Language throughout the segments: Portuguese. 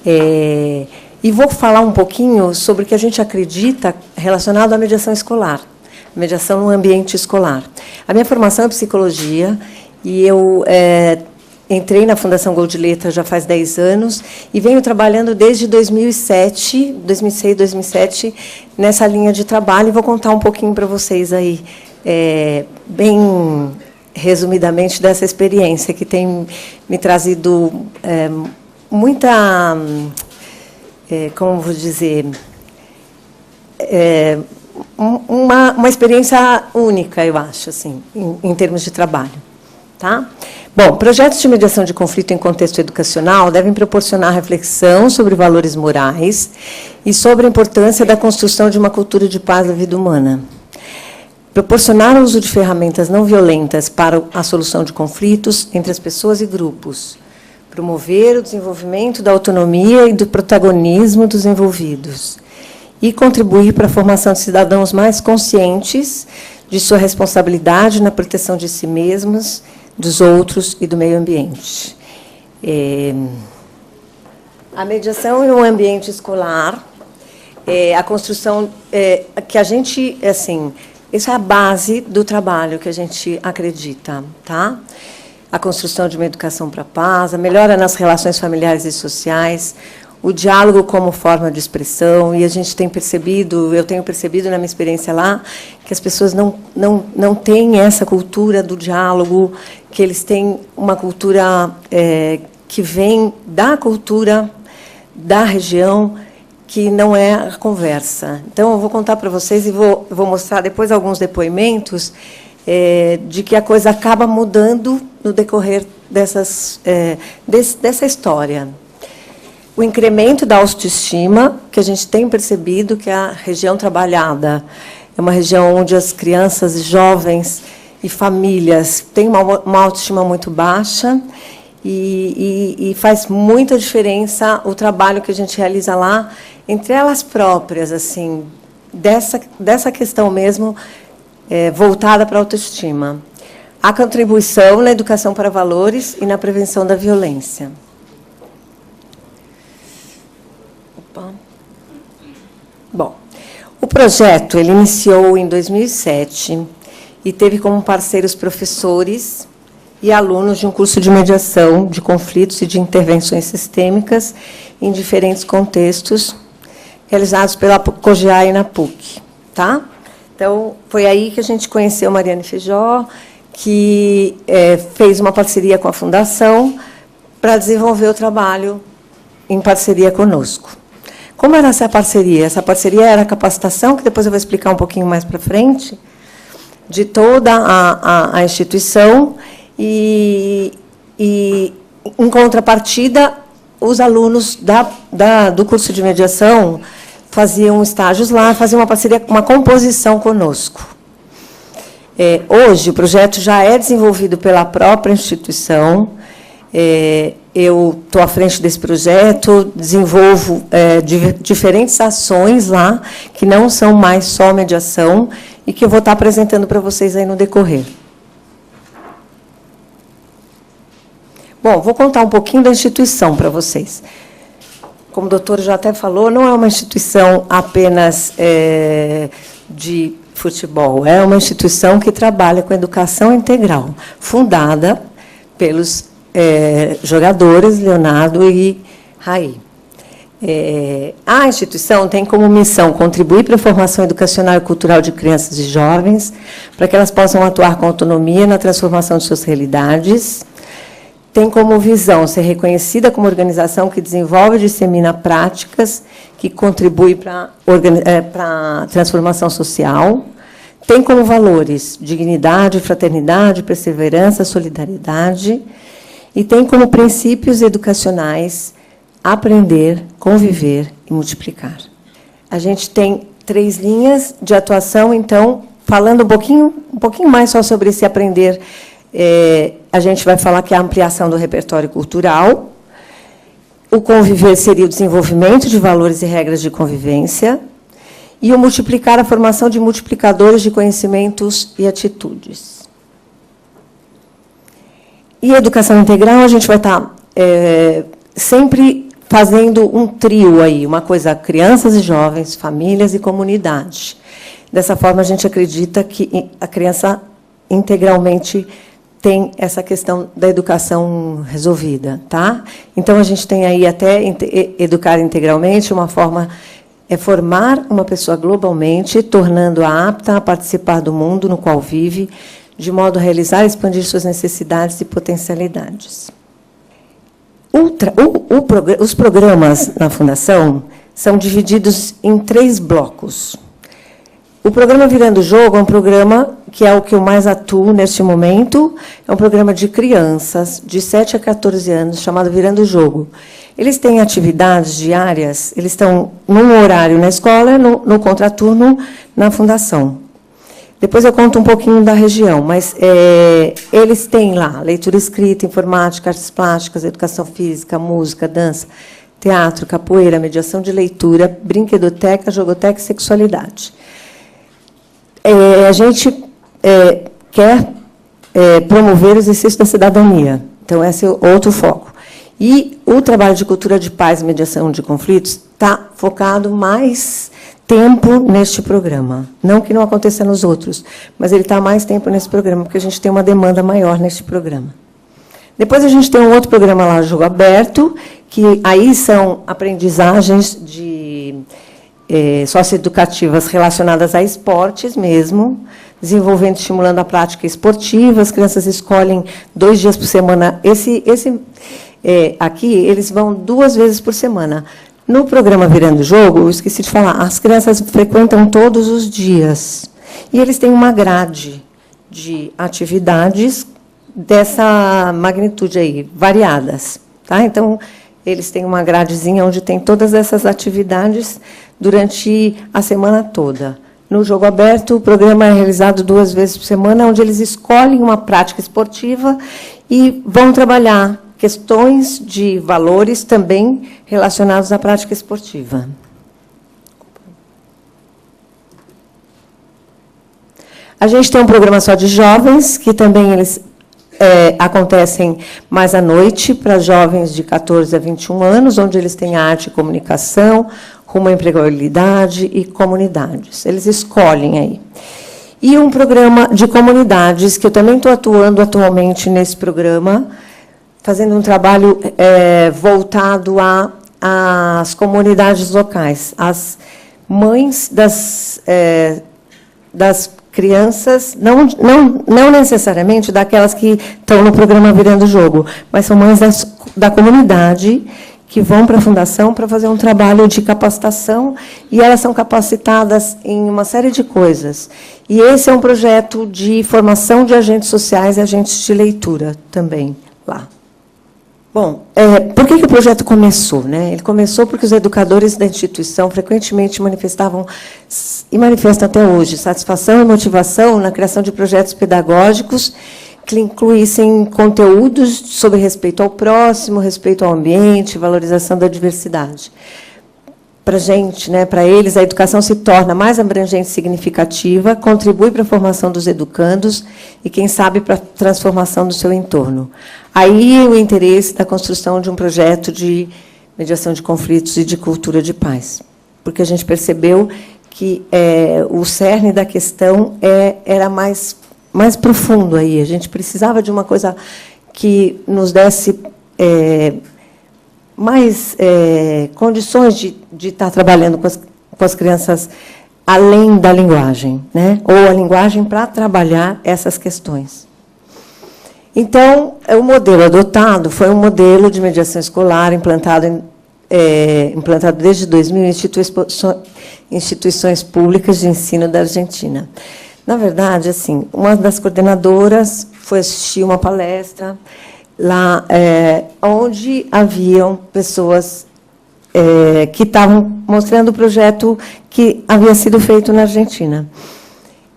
E vou falar um pouquinho sobre o que a gente acredita relacionado à mediação escolar, mediação no ambiente escolar. A minha formação é psicologia e eu entrei na Fundação Gol de Letras já faz 10 anos e venho trabalhando desde 2006, 2007, nessa linha de trabalho, e vou contar um pouquinho para vocês aí, bem resumidamente, dessa experiência que tem me trazido muita, como vou dizer, uma experiência única, eu acho, assim, em termos de trabalho. Tá? Bom, projetos de mediação de conflito em contexto educacional devem proporcionar reflexão sobre valores morais e sobre a importância da construção de uma cultura de paz da vida humana. Proporcionar o uso de ferramentas não violentas para a solução de conflitos entre as pessoas e grupos. Promover o desenvolvimento da autonomia e do protagonismo dos envolvidos. E contribuir para a formação de cidadãos mais conscientes de sua responsabilidade na proteção de si mesmos, dos outros e do meio ambiente. A mediação em um ambiente escolar, a construção que a gente, assim, isso é a base do trabalho que a gente acredita, tá? A construção de uma educação para a paz, a melhora nas relações familiares e sociais, o diálogo como forma de expressão, e a gente tem percebido, eu tenho percebido na minha experiência lá, que as pessoas não têm essa cultura do diálogo, que eles têm uma cultura que vem da cultura da região, que não é a conversa. Então, eu vou contar para vocês e vou mostrar depois alguns depoimentos de que a coisa acaba mudando no decorrer dessa história. O incremento da autoestima, que a gente tem percebido que a região trabalhada é uma região onde as crianças, jovens e famílias têm uma autoestima muito baixa, e faz muita diferença o trabalho que a gente realiza lá entre elas próprias, assim, dessa questão mesmo voltada para a autoestima. A contribuição na educação para valores e na prevenção da violência. Bom, o projeto ele iniciou em 2007 e teve como parceiros professores e alunos de um curso de mediação de conflitos e de intervenções sistêmicas em diferentes contextos, realizados pela COGEA e na PUC. Tá? Então, foi aí que a gente conheceu Mariane Feijó, que fez uma parceria com a Fundação para desenvolver o trabalho em parceria conosco. Como era essa parceria? Essa parceria era a capacitação, que depois eu vou explicar um pouquinho mais para frente, de toda a instituição, e, em contrapartida, os alunos do curso de mediação faziam estágios lá, faziam uma parceria, uma composição conosco. Hoje, o projeto já é desenvolvido pela própria instituição. Eu estou à frente desse projeto, desenvolvo diferentes ações lá, que não são mais só mediação, e que eu vou estar apresentando para vocês aí no decorrer. Bom, vou contar um pouquinho da instituição para vocês. Como o doutor já até falou, não é uma instituição apenas de futebol, é uma instituição que trabalha com educação integral, fundada pelos jogadores Leonardo e Raí. A instituição tem como missão contribuir para a formação educacional e cultural de crianças e jovens, para que elas possam atuar com autonomia na transformação de suas realidades. Tem como visão ser reconhecida como organização que desenvolve e dissemina práticas que contribuem para a transformação social. Tem como valores dignidade, fraternidade, perseverança, solidariedade. E tem como princípios educacionais aprender, conviver e multiplicar. A gente tem 3 linhas de atuação, então, falando um pouquinho mais só sobre esse aprender, a gente vai falar que é a ampliação do repertório cultural, o conviver seria o desenvolvimento de valores e regras de convivência, e o multiplicar, a formação de multiplicadores de conhecimentos e atitudes. E a educação integral, a gente vai estar sempre fazendo um trio aí, uma coisa, crianças e jovens, famílias e comunidade. Dessa forma, a gente acredita que a criança integralmente tem essa questão da educação resolvida, tá? Então, a gente tem aí até educar integralmente, uma forma é formar uma pessoa globalmente, tornando-a apta a participar do mundo no qual vive, de modo a realizar e expandir suas necessidades e potencialidades. Os programas na Fundação são divididos em 3 blocos. O programa Virando o Jogo é um programa que é o que eu mais atuo neste momento, é um programa de crianças de 7 a 14 anos, chamado Virando o Jogo. Eles têm atividades diárias, eles estão num horário na escola, no contraturno na Fundação. Depois eu conto um pouquinho da região, mas eles têm lá leitura escrita, informática, artes plásticas, educação física, música, dança, teatro, capoeira, mediação de leitura, brinquedoteca, jogoteca e sexualidade. A gente quer promover o exercício da cidadania. Então, esse é outro foco. E o trabalho de cultura de paz e mediação de conflitos está focado mais tempo neste programa. Não que não aconteça nos outros, mas ele está mais tempo nesse programa, porque a gente tem uma demanda maior neste programa. Depois, a gente tem um outro programa lá, Jogo Aberto, que aí são aprendizagens socioeducativas relacionadas a esportes mesmo, desenvolvendo e estimulando a prática esportiva. As crianças escolhem 2 dias por semana. Aqui, eles vão 2 vezes por semana. No programa Virando o Jogo, eu esqueci de falar, as crianças frequentam todos os dias. E eles têm uma grade de atividades dessa magnitude aí, variadas. Tá? Então, eles têm uma gradezinha onde tem todas essas atividades durante a semana toda. No Jogo Aberto, o programa é realizado 2 vezes por semana, onde eles escolhem uma prática esportiva e vão trabalhar questões de valores também relacionados à prática esportiva. A gente tem um programa só de jovens, que também eles acontecem mais à noite, para jovens de 14 a 21 anos, onde eles têm arte e comunicação, rumo à empregabilidade e comunidades. Eles escolhem aí. E um programa de comunidades, que eu também estou atuando atualmente nesse programa, fazendo um trabalho voltado às comunidades locais, às mães das crianças, não necessariamente daquelas que estão no programa Virando o Jogo, mas são mães da comunidade que vão para a Fundação para fazer um trabalho de capacitação, e elas são capacitadas em uma série de coisas. E esse é um projeto de formação de agentes sociais e agentes de leitura também lá. Bom, por que o projeto começou, né? Ele começou porque os educadores da instituição frequentemente manifestavam, e manifestam até hoje, satisfação e motivação na criação de projetos pedagógicos que incluíssem conteúdos sobre respeito ao próximo, respeito ao ambiente, valorização da diversidade. Para a gente, né, para eles, a educação se torna mais abrangente e significativa, contribui para a formação dos educandos e, quem sabe, para a transformação do seu entorno. Aí o interesse da construção de um projeto de mediação de conflitos e de cultura de paz, porque a gente percebeu que o cerne da questão era mais profundo aí. A gente precisava de uma coisa que nos desse mais condições de estar trabalhando com as crianças além da linguagem, né? Ou a linguagem para trabalhar essas questões. Então, o modelo adotado foi um modelo de mediação escolar implantado desde 2000 em instituições públicas de ensino da Argentina. Na verdade, assim, uma das coordenadoras foi assistir uma palestra lá, onde haviam pessoas que estavam mostrando o projeto que havia sido feito na Argentina.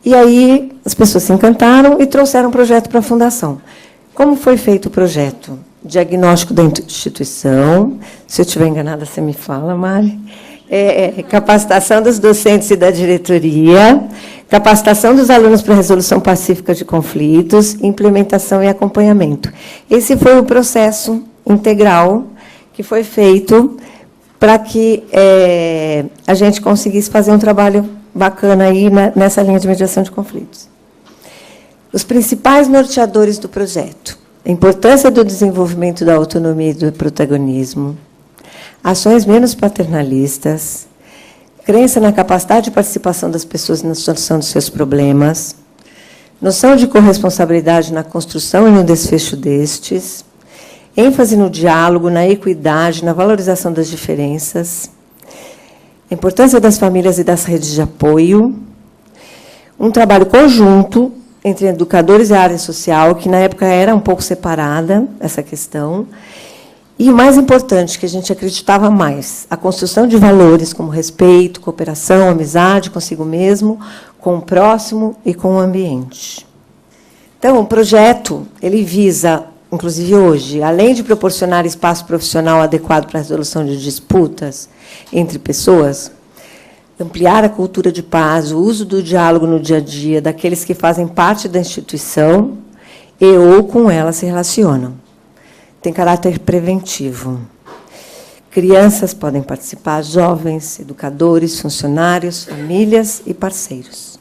E aí as pessoas se encantaram e trouxeram o projeto para a Fundação. Como foi feito o projeto? Diagnóstico da instituição, se eu estiver enganada, você me fala, Mari. Capacitação dos docentes e da diretoria, capacitação dos alunos para resolução pacífica de conflitos, implementação e acompanhamento. Esse foi o processo integral que foi feito para que a gente conseguisse fazer um trabalho bacana aí nessa linha de mediação de conflitos. Os principais norteadores do projeto: a importância do desenvolvimento da autonomia e do protagonismo, ações menos paternalistas, crença na capacidade de participação das pessoas na solução dos seus problemas, noção de corresponsabilidade na construção e no desfecho destes, ênfase no diálogo, na equidade, na valorização das diferenças, a importância das famílias e das redes de apoio, um trabalho conjunto entre educadores e a área social, que na época era um pouco separada, essa questão, e o mais importante, que a gente acreditava mais, a construção de valores como respeito, cooperação, amizade consigo mesmo, com o próximo e com o ambiente. Então, o projeto ele visa, inclusive hoje, além de proporcionar espaço profissional adequado para a resolução de disputas entre pessoas, ampliar a cultura de paz, o uso do diálogo no dia a dia daqueles que fazem parte da instituição e ou com ela se relacionam. Tem caráter preventivo. Crianças podem participar, jovens, educadores, funcionários, famílias e parceiros.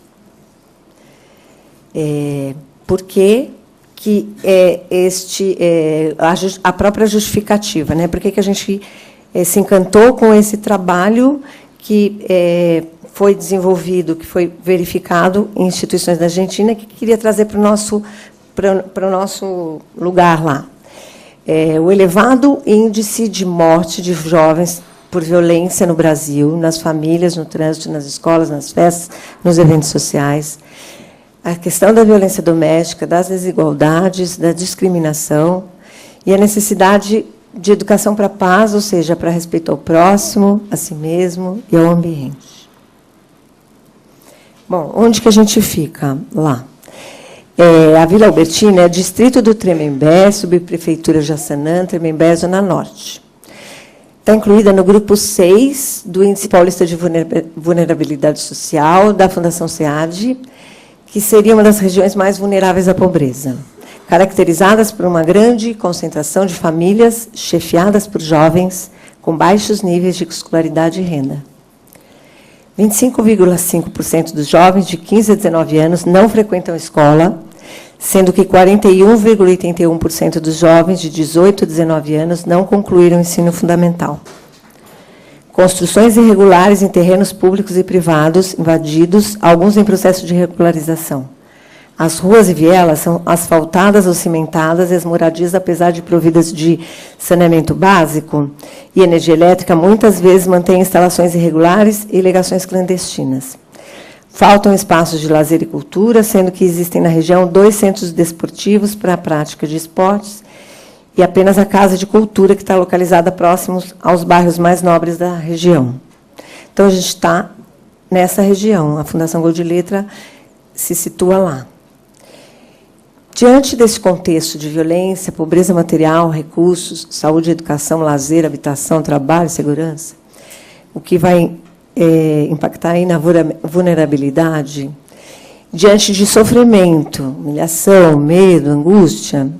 Por que a própria justificativa, né? Por que a gente se encantou com esse trabalho que foi desenvolvido, que foi verificado em instituições da Argentina, que queria trazer para o nosso lugar lá? O elevado índice de morte de jovens por violência no Brasil, nas famílias, no trânsito, nas escolas, nas festas, nos eventos sociais, a questão da violência doméstica, das desigualdades, da discriminação e a necessidade de educação para a paz, ou seja, para respeito ao próximo, a si mesmo e ao ambiente. Bom, onde que a gente fica? Lá. A Vila Albertina é distrito do Tremembé, subprefeitura Jaçanã, Tremembé, Zona Norte. Está incluída no grupo 6 do Índice Paulista de Vulnerabilidade Social, da Fundação SEAD, que seria uma das regiões mais vulneráveis à pobreza, caracterizadas por uma grande concentração de famílias chefiadas por jovens com baixos níveis de escolaridade e renda. 25,5% dos jovens de 15 a 19 anos não frequentam escola, sendo que 41,81% dos jovens de 18 a 19 anos não concluíram o ensino fundamental. Construções irregulares em terrenos públicos e privados invadidos, alguns em processo de regularização. As ruas e vielas são asfaltadas ou cimentadas e as moradias, apesar de providas de saneamento básico e energia elétrica, muitas vezes mantêm instalações irregulares e ligações clandestinas. Faltam espaços de lazer e cultura, sendo que existem na região 2 centros desportivos para a prática de esportes e apenas a Casa de Cultura, que está localizada próximos aos bairros mais nobres da região. Então, a gente está nessa região. A Fundação Gol de Letra se situa lá. Diante desse contexto de violência, pobreza material, recursos, saúde, educação, lazer, habitação, trabalho, segurança, o que vai impactar aí na vulnerabilidade, diante de sofrimento, humilhação, medo, angústia,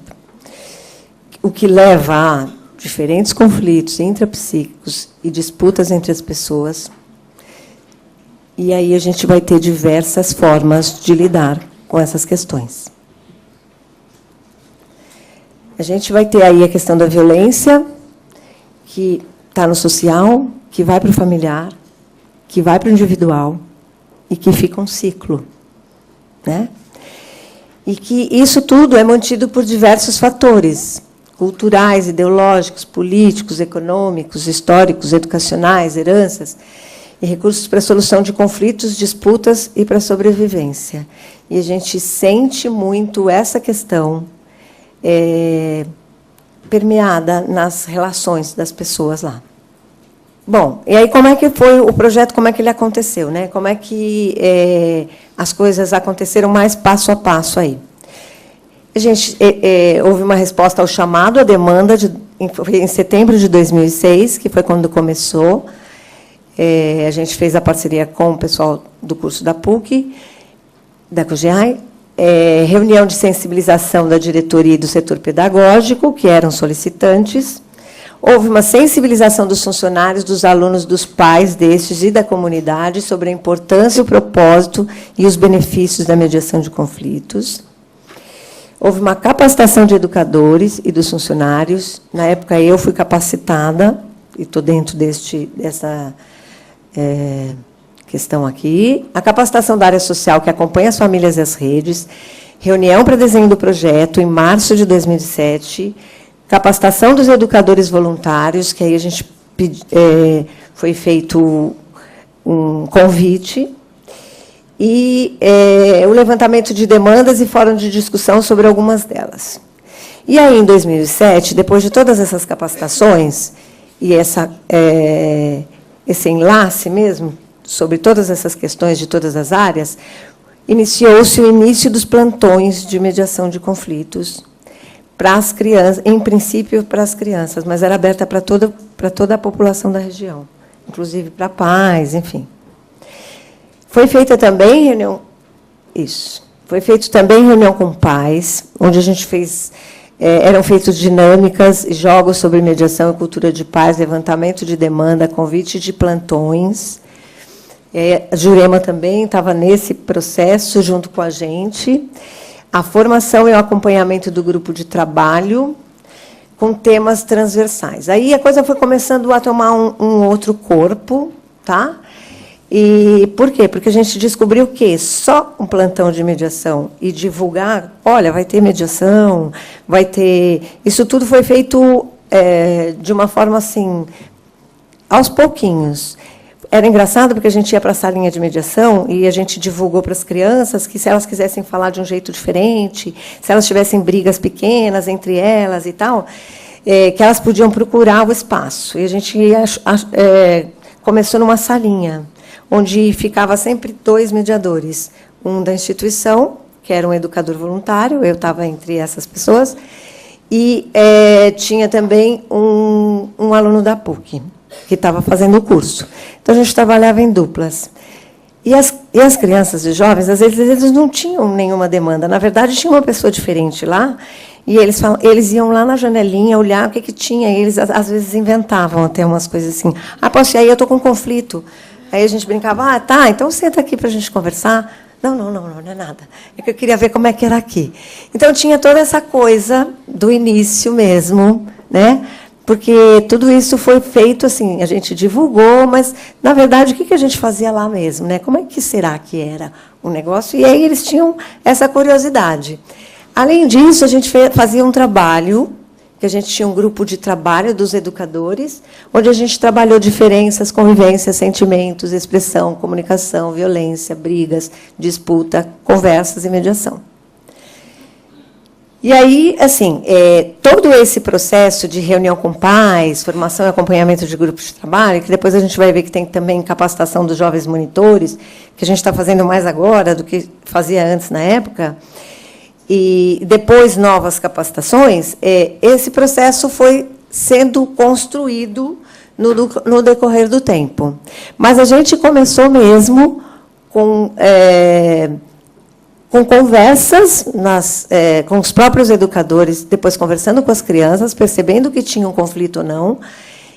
o que leva a diferentes conflitos intrapsíquicos e disputas entre as pessoas. E aí a gente vai ter diversas formas de lidar com essas questões. A gente vai ter aí a questão da violência, que está no social, que vai para o familiar, que vai para o individual e que fica um ciclo, né? E que isso tudo é mantido por diversos fatores culturais, ideológicos, políticos, econômicos, históricos, educacionais, heranças e recursos para a solução de conflitos, disputas e para a sobrevivência. E a gente sente muito essa questão permeada nas relações das pessoas lá. Bom, e aí como é que foi o projeto, como é que ele aconteceu, né? Como é que as coisas aconteceram mais passo a passo aí? A gente houve uma resposta ao chamado, à demanda, em setembro de 2006, que foi quando começou. A gente fez a parceria com o pessoal do curso da PUC, da COGEAI, reunião de sensibilização da diretoria e do setor pedagógico, que eram solicitantes, Houve uma sensibilização dos funcionários, dos alunos, dos pais destes e da comunidade sobre a importância, o propósito e os benefícios da mediação de conflitos. Houve uma capacitação de educadores e dos funcionários. Na época, eu fui capacitada, e estou dentro dessa questão aqui. A capacitação da área social, que acompanha as famílias e as redes. Reunião para desenho do projeto, em março de 2007. Capacitação dos educadores voluntários, que aí a gente foi feito um convite. E o levantamento de demandas e fórum de discussão sobre algumas delas. E aí, em 2007, depois de todas essas capacitações, e esse enlace mesmo, sobre todas essas questões de todas as áreas, iniciou-se o início dos plantões de mediação de conflitos para as crianças, em princípio para as crianças, mas era aberta para toda a população da região, inclusive para pais, enfim. Foi feita também reunião... Isso. Foi feita também reunião com pais, onde a gente fez... eram feitas dinâmicas e jogos sobre mediação e cultura de paz, levantamento de demanda, convite de plantões. A Jurema também estava nesse processo, junto com a gente. A formação e o acompanhamento do grupo de trabalho, com temas transversais. Aí a coisa foi começando a tomar um outro corpo, tá? E por quê? Porque a gente descobriu que só um plantão de mediação e divulgar, olha, vai ter mediação, vai ter... Isso tudo foi feito de uma forma assim, aos pouquinhos. Era engraçado porque a gente ia para a salinha de mediação e a gente divulgou para as crianças que, se elas quisessem falar de um jeito diferente, se elas tivessem brigas pequenas entre elas e tal, que elas podiam procurar o espaço. E a gente começou numa salinha, onde ficava sempre 2 mediadores, um da instituição, que era um educador voluntário, eu estava entre essas pessoas, e tinha também um aluno da PUC, que estava fazendo o curso. Então, a gente trabalhava em duplas. E as crianças e jovens, às vezes, eles não tinham nenhuma demanda. Na verdade, tinha uma pessoa diferente lá, e eles iam lá na janelinha olhar o que tinha, e eles, às vezes, inventavam até umas coisas assim. Ah, posso ir aí, eu estou com um conflito. Aí a gente brincava, tá, então senta aqui para a gente conversar. Não é nada. É que eu queria ver como é que era aqui. Então, tinha toda essa coisa do início mesmo, né? Porque tudo isso foi feito, assim, a gente divulgou, mas, na verdade, o que a gente fazia lá mesmo, né? Como é que será que era o negócio? E aí eles tinham essa curiosidade. Além disso, a gente fazia um trabalho, que a gente tinha um grupo de trabalho dos educadores, onde a gente trabalhou diferenças, convivências, sentimentos, expressão, comunicação, violência, brigas, disputa, conversas e mediação. E aí, assim, todo esse processo de reunião com pais, formação e acompanhamento de grupos de trabalho, que depois a gente vai ver que tem também capacitação dos jovens monitores, que a gente está fazendo mais agora do que fazia antes na época, e depois novas capacitações, esse processo foi sendo construído no decorrer do tempo. Mas a gente começou mesmo com conversas com os próprios educadores, depois conversando com as crianças, percebendo que tinha um conflito ou não,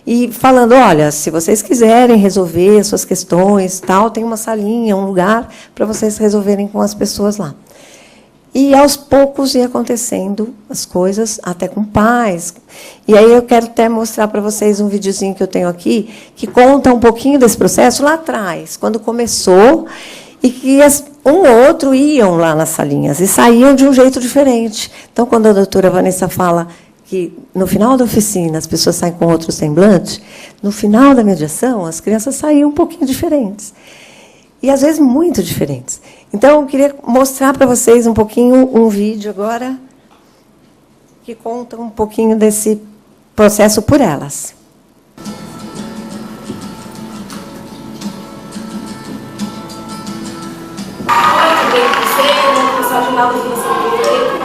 e falando, olha, se vocês quiserem resolver as suas questões, tal, tem uma salinha, um lugar para vocês resolverem com as pessoas lá. E, aos poucos, ia acontecendo as coisas, até com pais. E aí eu quero até mostrar para vocês um videozinho que eu tenho aqui, que conta um pouquinho desse processo lá atrás, quando começou, e que um ou outro iam lá nas salinhas e saíam de um jeito diferente. Então, quando a doutora Vanessa fala que, no final da oficina, as pessoas saem com outro semblante, no final da mediação, as crianças saíam um pouquinho diferentes. E, às vezes, muito diferentes. Então, eu queria mostrar para vocês um pouquinho, um vídeo agora, que conta um pouquinho desse processo por elas. Muito bem, você, o pessoal de Nova Geração do Direito.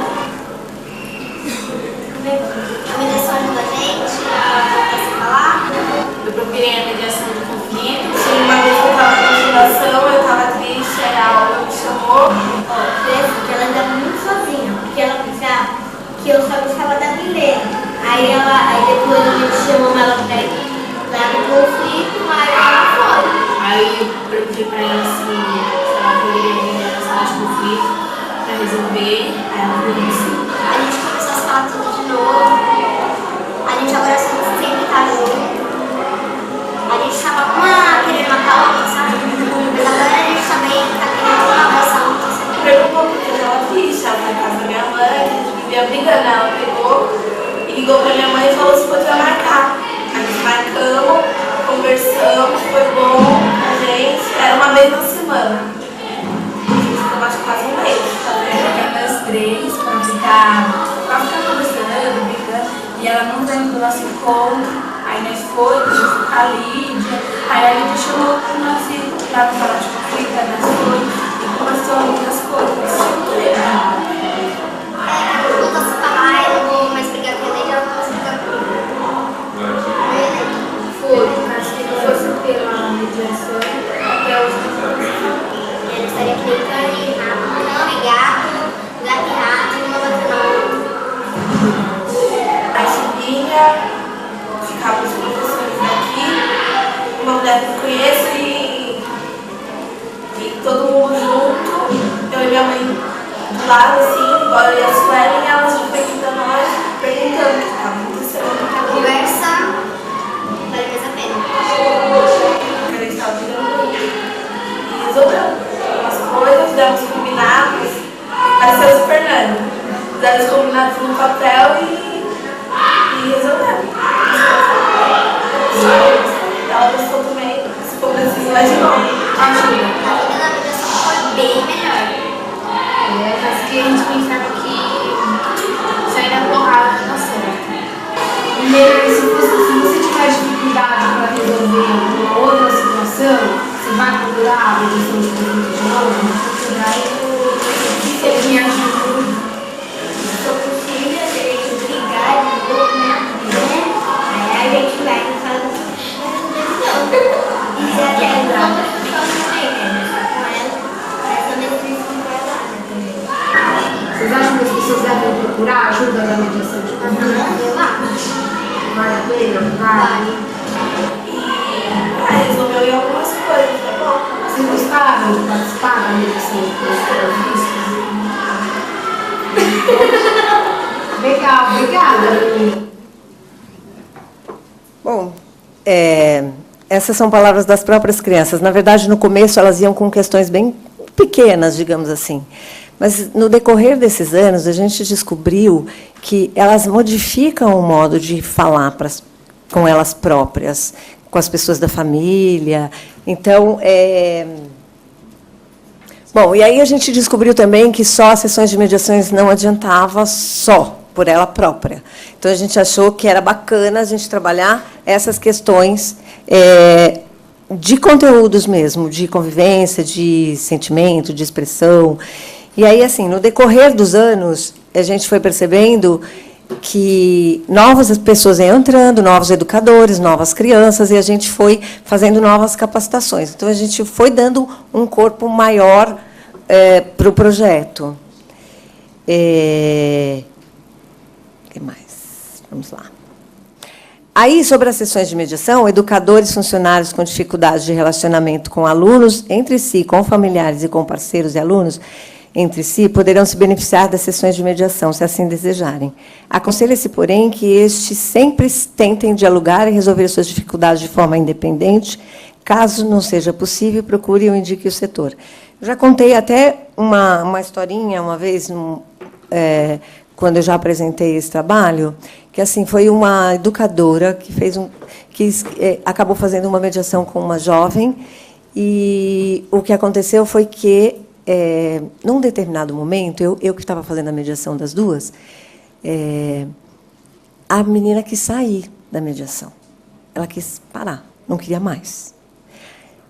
A mediação ajuda a gente a se falar. Eu procurei a mediação de conflitos. E uma vez que eu estava na fundação, eu estava triste, aí a aula me chamou. Que ela andava muito sozinha, porque ela pensava que eu só gostava da Milena. Aí depois a gente chamou Aí eu perguntei pra ela se ela poderia vir na sala de conflito pra resolver. Aí ela falou assim. A gente começou a falar tudo de novo. A gente agora sempre tá junto. A gente tava querendo matar a outra, sabe? Mas agora a gente também tá querendo uma moção. Preocupou porque eu tava triste, ela foi na casa da minha mãe, a gente vivia brigando. Ela pegou e ligou pra minha mãe e falou se podia marcar. A gente marcamos, conversamos, foi bom a gente. Era uma vez na semana. A gente ficou acho que quase um mês. Nós três pra ficar conversando, brincando, e ela não veio pro nosso encontro. Aí nós fomos, a Lídia, aí a Lídia chamou pra nós ir lá no Salão de Conflito, nós fomos e conversou muitas coisas. Não posso falar, eu não vou mais brigar com ele, eu não posso brigar com ele. Foi, acho que não fosse pela mediação, até hoje não foi. Ele estaria brincando e rápido, não e gato e rato, uma outra não. A Chivinha, ficava os professores daqui, uma mulher que eu conheço e todo mundo junto. Eu e minha mãe do lado, assim, embora eu e a Suelen, e elas perguntando nós, perguntando o que estava acontecendo. A conversa vale mais a pena. A gente estava tirando e resolvendo as coisas, fizemos combinados, pareceu o Fernando. Fizemos os combinados no papel e resolvemos. Ela gostou também, se for preciso, mais de novo. A vida na mediação foi bem melhor. Mas que a gente pensava que sair da porrada não dá certo. Primeiro, se você tiver dificuldade para resolver uma outra situação, você vai procurar a mediação de conflito de novo, procurar e você me ajuda. Se for possível, a gente brigar de novo, né? Aí a gente vai e fala e já quer usar uma pessoa também, né? Só com ela, essa definição não vai lá, né? Também. Vocês acham que as pessoas devem procurar ajuda na mediação de conflito? Eu acho. Vale a pena? Vale. E resolveu em algumas coisas, tá bom? Vocês gostaram de participar da mediação de conflito? Legal, obrigada. Bom, essas são palavras das próprias crianças. Na verdade, no começo, elas iam com questões bem pequenas, digamos assim. Mas, no decorrer desses anos, a gente descobriu que elas modificam o modo de falar com elas próprias, com as pessoas da família. Então, bom, e aí a gente descobriu também que só as sessões de mediações não adiantava só por ela própria. Então, a gente achou que era bacana a gente trabalhar essas questões de conteúdos mesmo, de convivência, de sentimento, de expressão. E aí, assim, no decorrer dos anos, a gente foi percebendo que novas pessoas iam entrando, novos educadores, novas crianças, e a gente foi fazendo novas capacitações. Então, a gente foi dando um corpo maior para o projeto. O que mais? Vamos lá. Aí, sobre as sessões de mediação, educadores, funcionários com dificuldades de relacionamento com alunos, entre si, com familiares e com parceiros e alunos, entre si, poderão se beneficiar das sessões de mediação, se assim desejarem. Aconselha-se, porém, que estes sempre tentem dialogar e resolver suas dificuldades de forma independente. Caso não seja possível, procure ou indique o setor. Eu já contei até uma historinha, uma vez, quando eu já apresentei esse trabalho, que assim foi uma educadora que acabou fazendo uma mediação com uma jovem, e o que aconteceu foi que, num determinado momento, eu que estava fazendo a mediação das duas, a menina quis sair da mediação. Ela quis parar, não queria mais.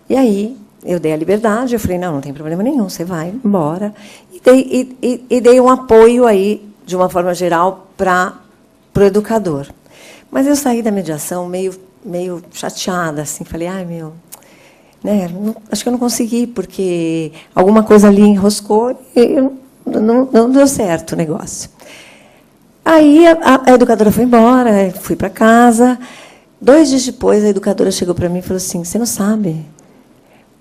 E aí, eu dei a liberdade, eu falei, não tem problema nenhum, você vai embora. E dei um apoio aí, de uma forma geral, para o educador. Mas eu saí da mediação meio chateada, assim, falei, acho que eu não consegui, porque alguma coisa ali enroscou e não deu certo o negócio. Aí a educadora foi embora, fui para casa. 2 dias depois, a educadora chegou para mim e falou assim, você não sabe,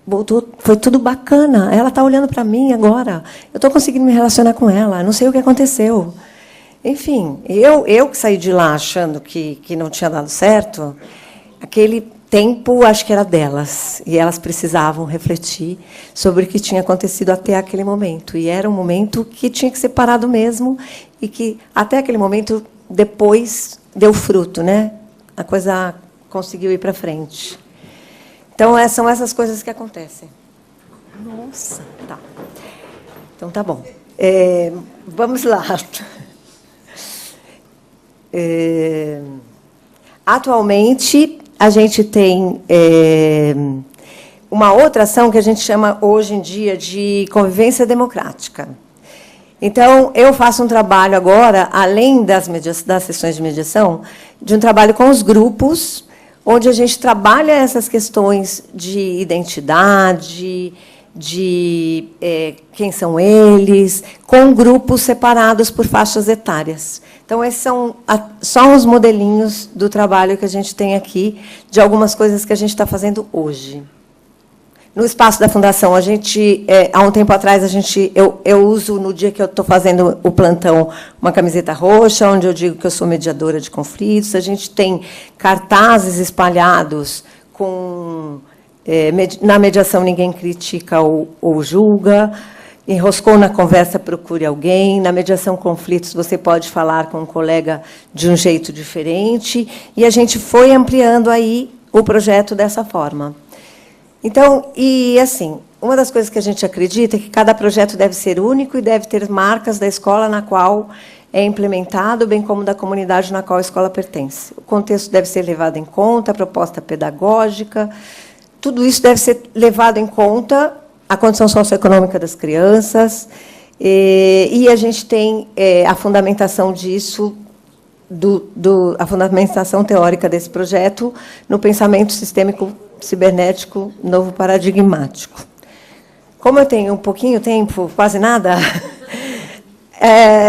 voltou, foi tudo bacana. Ela está olhando para mim agora. Eu estou conseguindo me relacionar com ela. Não sei o que aconteceu. Enfim, eu que saí de lá achando que não tinha dado certo, aquele tempo, acho que era delas. E elas precisavam refletir sobre o que tinha acontecido até aquele momento. E era um momento que tinha que ser parado mesmo, e que, até aquele momento, depois deu fruto, né? A coisa conseguiu ir para frente. Então, são essas coisas que acontecem. Nossa, tá. Então, tá bom. Vamos lá. Atualmente, a gente tem uma outra ação que a gente chama, hoje em dia, de convivência democrática. Então, eu faço um trabalho agora, além das sessões de mediação, de um trabalho com os grupos, onde a gente trabalha essas questões de identidade, de quem são eles, com grupos separados por faixas etárias. Então, esses são só os modelinhos do trabalho que a gente tem aqui, de algumas coisas que a gente está fazendo hoje. No espaço da Fundação, a gente, há um tempo atrás, eu uso, no dia que eu estou fazendo o plantão, uma camiseta roxa, onde eu digo que eu sou mediadora de conflitos. A gente tem cartazes espalhados com na mediação ninguém critica ou julga. Enroscou na conversa, procure alguém. Na mediação conflitos, você pode falar com um colega de um jeito diferente. E a gente foi ampliando aí o projeto dessa forma. Então, e assim, uma das coisas que a gente acredita é que cada projeto deve ser único e deve ter marcas da escola na qual é implementado, bem como da comunidade na qual a escola pertence. O contexto deve ser levado em conta, a proposta pedagógica, tudo isso deve ser levado em conta, a condição socioeconômica das crianças, e a gente tem a fundamentação disso, a fundamentação teórica desse projeto no pensamento sistêmico cibernético novo paradigmático. Como eu tenho um pouquinho tempo, quase nada,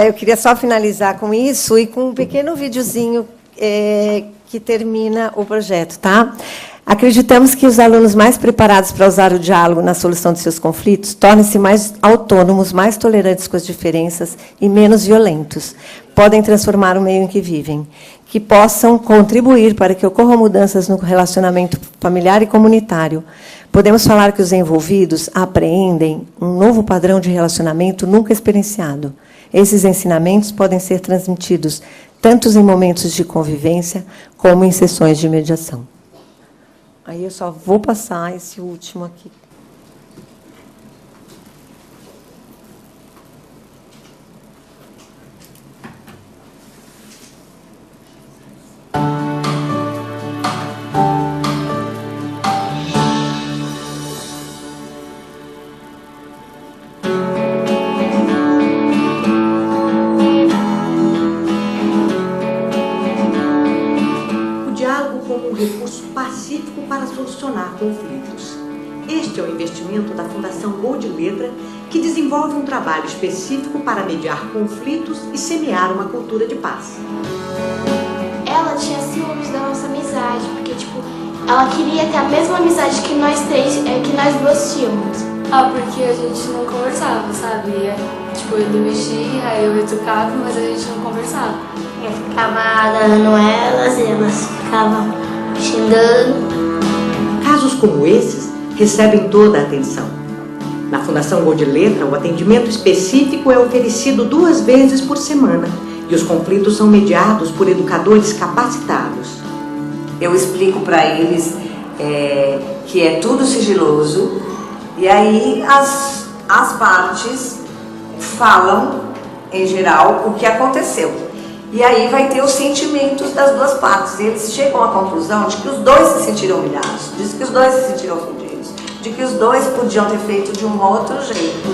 eu queria só finalizar com isso e com um pequeno videozinho que termina o projeto, tá? Acreditamos que os alunos mais preparados para usar o diálogo na solução de seus conflitos tornem-se mais autônomos, mais tolerantes com as diferenças e menos violentos. Podem transformar o meio em que vivem, que possam contribuir para que ocorram mudanças no relacionamento familiar e comunitário. Podemos falar que os envolvidos apreendem um novo padrão de relacionamento nunca experienciado. Esses ensinamentos podem ser transmitidos tanto em momentos de convivência como em sessões de mediação. Aí eu só vou passar esse último aqui. Conflitos. Este é o investimento da Fundação Gol de Letra, que desenvolve um trabalho específico para mediar conflitos e semear uma cultura de paz. Ela tinha ciúmes da nossa amizade, porque, ela queria ter a mesma amizade que nós três, que nós duas tínhamos. Porque a gente não conversava, sabe? Ele mexia, aí eu retocava, mas a gente não conversava. Eu ficava dando elas, e elas ficavam xingando. Casos como esses recebem toda a atenção. Na Fundação Gol de Letra, o atendimento específico é oferecido 2 vezes por semana e os conflitos são mediados por educadores capacitados. Eu explico para eles que é tudo sigiloso, e aí as partes falam, em geral, o que aconteceu. E aí vai ter os sentimentos das duas partes. Eles chegam à conclusão de que os dois se sentiram humilhados, de que os dois se sentiram ofendidos, de que os dois podiam ter feito de um outro jeito.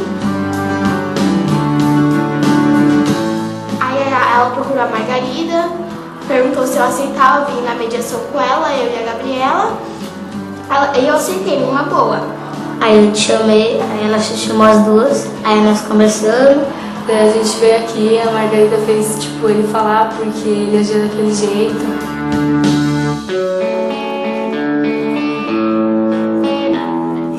Aí ela procurou a Margarida, perguntou se eu aceitava vir na mediação com ela, eu e a Gabriela. E eu aceitei, numa boa. Aí eu te chamei, aí ela se chamou as duas, aí nós conversamos. Daí a gente veio aqui, a Margarida fez ele falar porque ele agia daquele jeito.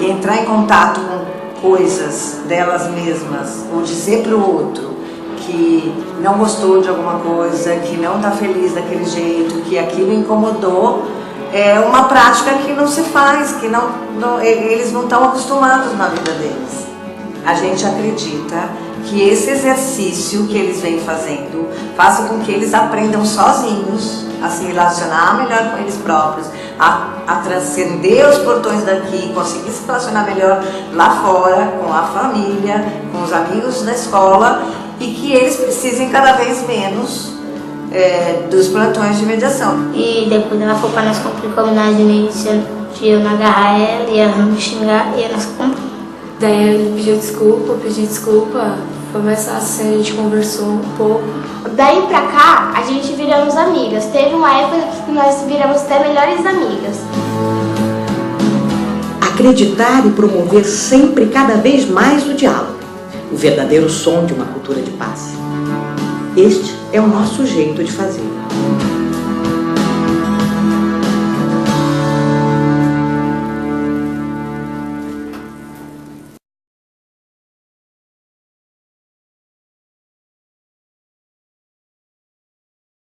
E entrar em contato com coisas delas mesmas, ou dizer para o outro que não gostou de alguma coisa, que não está feliz daquele jeito, que aquilo incomodou, é uma prática que não se faz, que eles não estão acostumados na vida deles. A gente acredita que esse exercício que eles vêm fazendo faça com que eles aprendam sozinhos a se relacionar melhor com eles próprios, a transcender os portões daqui, conseguir se relacionar melhor lá fora, com a família, com os amigos da escola, e que eles precisem cada vez menos dos plantões de mediação. E depois ela foi para nós cumprir combinado de início, de eu não agarrar ela e ela não me xingar e nós cumprimos. Daí ele pediu desculpa, foi mais fácil assim, a gente conversou um pouco. Daí pra cá, a gente viramos amigas. Teve uma época que nós viramos até melhores amigas. Acreditar e promover sempre cada vez mais o diálogo, o verdadeiro som de uma cultura de paz. Este é o nosso jeito de fazer.